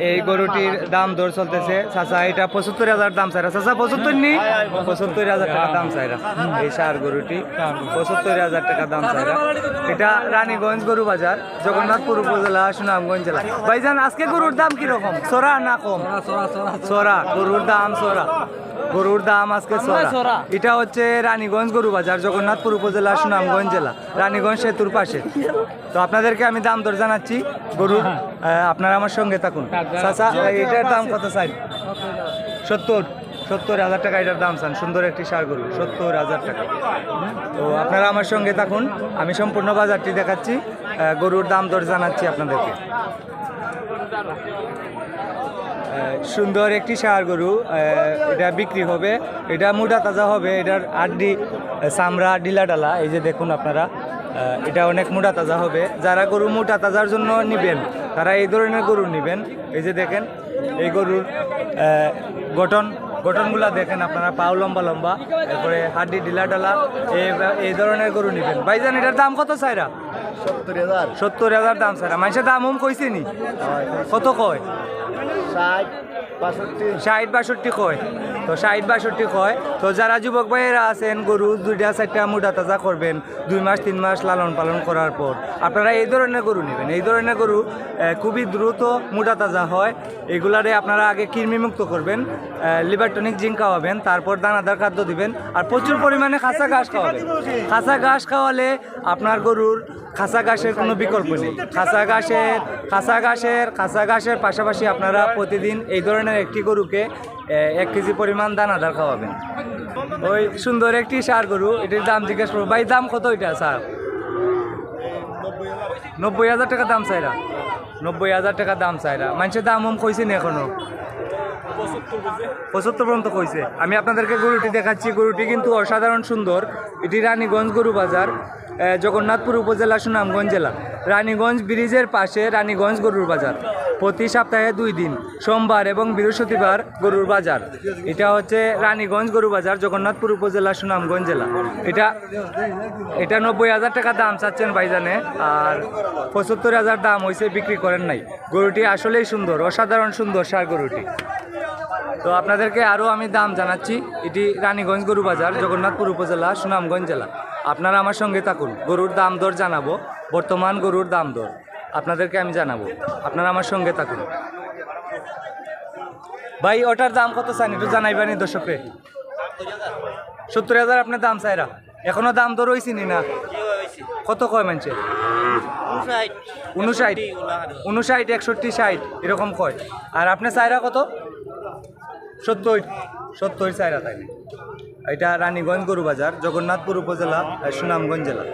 এই গরুটির দাম দর চলতেছে চাচা, এটা ৭৫,০০০ দাম চাইরা চাচা, ৭৫ নি ৭৫,০০০ টাকা দাম চাইরা এই সার গরুটি ৭৫,০০০ টাকা দাম চাইরা। এটা রানীগঞ্জ গরু বাজার, জগন্নাথপুর উপজেলা, সুনামগঞ্জ জেলা। ভাইজান আজকে গরুর দাম কিরকম, চড়া না কম? চড়া গরুর দাম, চড়া গরুর দাম আজকে চড়া। এটা হচ্ছে রানীগঞ্জ গরু বাজার, জগন্নাথপুর উপজেলা, সুনামগঞ্জ জেলা, রানীগঞ্জ সেতুর পাশে। তো আপনাদেরকে আমি দাম দর জানাচ্ছি গরুর, আপনারা আমার সঙ্গে থাকুন। চাচা এটার দাম কত চাই? ৭০,০০০ টাকা এটার দাম চান। সুন্দর একটি ষাঁড় গরু, ৭০,০০০ টাকা। তো আপনারা আমার সঙ্গে থাকুন, আমি সম্পূর্ণ বাজারটি দেখাচ্ছি, গরুর দাম দর জানাচ্ছি আপনাদেরকে। সুন্দর একটি ষাঁড় গরু, এটা বিক্রি হবে, এটা মোটা তাজা হবে, এটার আড্ডি চামড়া ডিলা ডালা, এই যে দেখুন আপনারা, এটা অনেক মোটা তাজা হবে। যারা গরু মোটা তাজার জন্য নেবেন তারা এই ধরনের গরু নেবেন। এই যে দেখেন এই গরুর গঠনগুলা দেখেন আপনারা, পাও লম্বা লম্বা, এরপরে হাড্ডি ডিলা ডালা, এই ধরনের গরু নেবেন। ভাইজান এটার দাম কত চাইরা? ৭০,০০০ দাম চাইরা। মানুষের দাম কইছে নি? কত কয়? ৬০-৬২ কয়। তো ৬০-৬২ কয়। তো যারা যুবক ভাইয়েরা আছেন, গরু ২টা-৪টা মোটা তাজা করবেন ২ মাস ৩ মাস লালন পালন করার পর, আপনারা এই ধরনের গরু নেবেন। এই ধরনের গরু খুবই দ্রুত মোটা তাজা হয়। এগুলারে আপনারা আগে কৃমিমুক্ত করবেন, লিভারটনিক জিঙ্ক খাওয়াবেন, তারপর দানাদার খাদ্য দিবেন, আর প্রচুর পরিমাণে খাসা ঘাস খাওয়াবেন। খাসা ঘাস খাওয়ালে আপনার গরুর খাসা ঘাসের কোনো বিকল্প নেই। খাসা ঘাসের পাশাপাশি আপনারা প্রতিদিন এই ধরনের একটি গরুকে ১ কেজি পরিমাণ দানাদার খাওয়াবেন। ওই সুন্দর একটি ষাঁড় গরু, এটির দাম জিজ্ঞেস করবো। ভাই দাম কত এটা স্যার? ৯০,০০০ টাকা দাম চাইরা। ৯০,০০০ টাকা দাম চাইরা। মানুষের দাম কইছে না এখনো? ৭৫ পর্যন্ত কইছে। আমি আপনাদেরকে গরুটি দেখাচ্ছি। গরুটি কিন্তু অসাধারণ সুন্দর। এটি রানীগঞ্জ গরু বাজার, জগন্নাথপুর উপজেলা, সুনামগঞ্জ জেলা, রানীগঞ্জ ব্রিজের পাশে রানীগঞ্জ গরুর বাজার। প্রতি সপ্তাহে ২ দিন, সোমবার এবং বৃহস্পতিবার গরুর বাজার। এটা হচ্ছে রানীগঞ্জ গরু বাজার, জগন্নাথপুর উপজেলা, সুনামগঞ্জ জেলা। এটা ৯০,০০০ টাকা দাম চাচ্ছেন ভাইজানে, আর ৭৫,০০০ দাম হয়েছে, বিক্রি করেন নাই। গরুটি আসলেই সুন্দর, অসাধারণ সুন্দর ষাঁড় গরুটি। তো আপনাদেরকে আরও আমি দাম জানাচ্ছি। এটি রানীগঞ্জ গরু বাজার, জগন্নাথপুর উপজেলা, সুনামগঞ্জ জেলা। আপনারা আমার সঙ্গে থাকুন, গরুর দাম দর জানাবো, বর্তমান গরুর দাম দর আপনাদেরকে আমি জানাবো। আপনারা আমার সঙ্গে থাকুন। ভাই ওটার দাম কত চান একটু জানাইবানি দর্শকরে? ৭০,০০০ আপনার দাম চাইরা। এখনো দাম দর হয়েছি না? কত কয় মানছে? ৫৯, ৬১, ৬০ এরকম কয়। আর আপনার চাইরা কত? ৭০ চাইরা। তাই এটা রানীগঞ্জ গরু বাজার, জগন্নাথপুর উপজেলা, সুনামগঞ্জ জেলা।